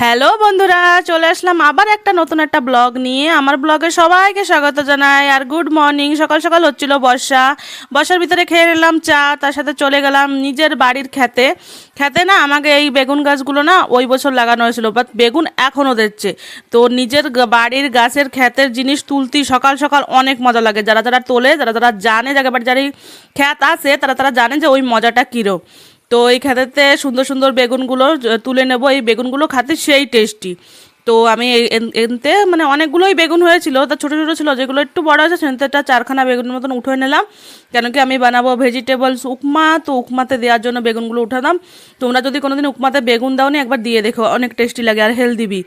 Hello বন্ধুরা, চলে আসলাম আবার একটা নতুন একটা ব্লগ নিয়ে। আমার ব্লগে সবাইকে স্বাগত জানাই। আর গুড মর্নিং। সকাল সকাল হচ্ছিল বর্ষার ভিতরে খেয়ে নিলাম চা, তার সাথে চলে গেলাম নিজের বাড়ির খেতে। খেতে না, আমাকে এই বেগুন গাছগুলো না ওই বছর লাগানো হয়েছিল, বাট বেগুন এখনও দিচ্ছে। তো নিজের বাড়ির গাছের ক্ষেতের জিনিস তুলতে সকাল সকাল অনেক মজা লাগে। যারা যারা তোলে, যারা যারা জানে, যাকে বাড়ি যারা ক্ষেত আছে, তারা তারা জানে যে ওই মজাটা কীরকম। তো এই খেতেতে সুন্দর সুন্দর বেগুনগুলো তুলে নেব। এই বেগুনগুলো খেতে সেই টেস্টি। তো আমি এনতে মানে অনেকগুলোই বেগুন হয়েছিল, তা ছোটো ছোটো ছিল, যেগুলো একটু বড় আছে সেনতে একটা 4খানা বেগুনের মতন উঠে নিলাম। কেন কি আমি বানাবো ভেজিটেবলস উপমা, তো উপমাতে দেওয়ার জন্য বেগুনগুলো উঠালাম। তোমরা যদি কোনোদিন উপমাতে বেগুন দাওনি, একবার দিয়ে দেখো, অনেক টেস্টি লাগে আর হেলদি বি।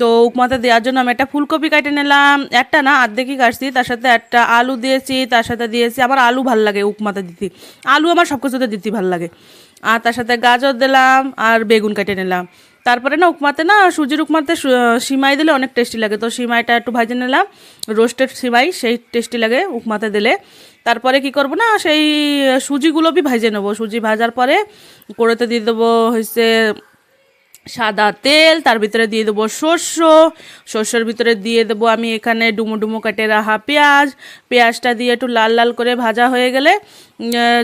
তো উপমাতে দেওয়ার জন্য আমি একটা ফুলকপি কেটে নিলাম, একটা না আর্ধেকই কাটছি, তার সাথে একটা আলু দিয়েছি, তার সাথে দিয়েছি, আমার আলু ভাল লাগে উপমাতে দিতে, আলু আমার সব কিছুতে দিতে ভাল লাগে। আর তার সাথে গাজর দিলাম আর বেগুন কেটে নিলাম। তারপরে না উপমাতে না, সুজির উপমাতে সিমাই দিলে অনেক টেস্টি লাগে, তো সিমাইটা একটু ভাজে নিলাম, রোস্টেড সিমাই, সেই টেস্টি লাগে উপমাতে দিলে। তারপরে কি করব না, সেই সুজিগুলো ভেজে নেবো। সুজি ভাজার পরে কড়াইতে দিয়ে দেবো হচ্ছে সাদা তেল, তার ভিতরে দিয়ে দেবো সর্ষের ভিতরে দিয়ে দেবো আমি এখানে ডুমো ডুমো কাটে রাখা পেঁয়াজটা দিয়ে একটু লাল লাল করে ভাজা হয়ে গেলে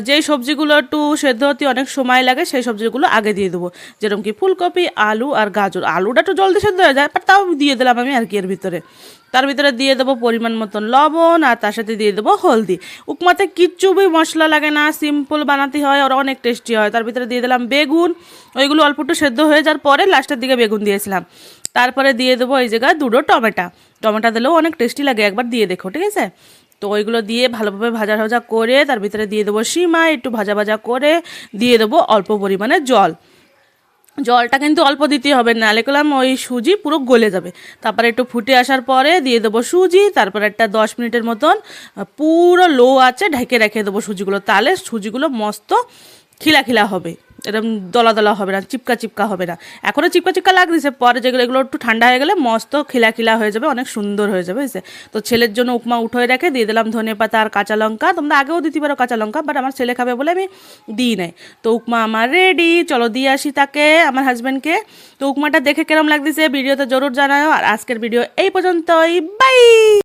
যেই সবজিগুলো একটু সেদ্ধ হতে অনেক সময় লাগে সেই সবজিগুলো আগে দিয়ে দেবো, যেরকম কি ফুলকপি, আলু আর গাজর। আলুটা একটু জলদি সেদ্ধ হয়ে যায়, বাট তাও দিয়ে দিলাম আমি আর কি এর ভিতরে। তার ভিতরে দিয়ে দেবো পরিমাণ মতন লবণ, আর তার সাথে দিয়ে দেবো হলদি। উপমাতে কিচ্ছু মশলা লাগে না, সিম্পল বানাতে হয় আর অনেক টেস্টি হয়। তার ভিতরে দিয়ে দিলাম বেগুন, ওইগুলো অল্প একটু সেদ্ধ হয়ে যাওয়ার পরে লাস্টের দিকে বেগুন দিয়েছিলাম। তারপরে দিয়ে দেবো এই জায়গায় দুটো টমেটো দিলেও অনেক টেস্টি লাগে, একবার দিয়ে দেখো, ঠিক আছে। তো ওইগুলো দিয়ে ভালোভাবে ভাজা ভাজা করে তার ভিতরে দিয়ে দেবো সিমাই, একটু ভাজা ভাজা করে দিয়ে দেবো অল্প পরিমাণে জলটা কিন্তু অল্প দিতে হবে, নাহলে করলাম ওই সুজি পুরো গলে যাবে। তারপরে একটু ফুটে আসার পরে দিয়ে দেবো সুজি, তারপরে একটা 10 মিনিটের মতন পুরো লো আছে ঢেকে রেখে দেবো সুজিগুলো, তাহলে সুজিগুলো মস্ত খিলা খিলা হবে, এরকম দলা দলা হবে না, চিপকা চিপকা হবে না। এখনও চিপকা চিপকা লাগতেছে, পরে যেগুলো এগুলো একটু ঠান্ডা হয়ে গেলে মস্ত খিলা খিলা হয়ে যাবে, অনেক সুন্দর হয়ে যাবে, বুঝছে। তো ছেলের জন্য উপমা উঠোয় রেখে দিয়ে দিলাম ধনেপাতা আর কাঁচা লঙ্কা। তোমরা আগেও দিতে পারো কাঁচা লঙ্কা, বাট আমার ছেলে খাবে বলে আমি দিই নাই। তো উপমা আমার রেডি, চলো দিয়ে আসি তাকে, আমার হাজব্যান্ডকে। তো উপমাটা দেখে কেরম লাগতেছে ভিডিওতে জরুর জানাও। আর আজকের ভিডিও এই পর্যন্তই, বাই।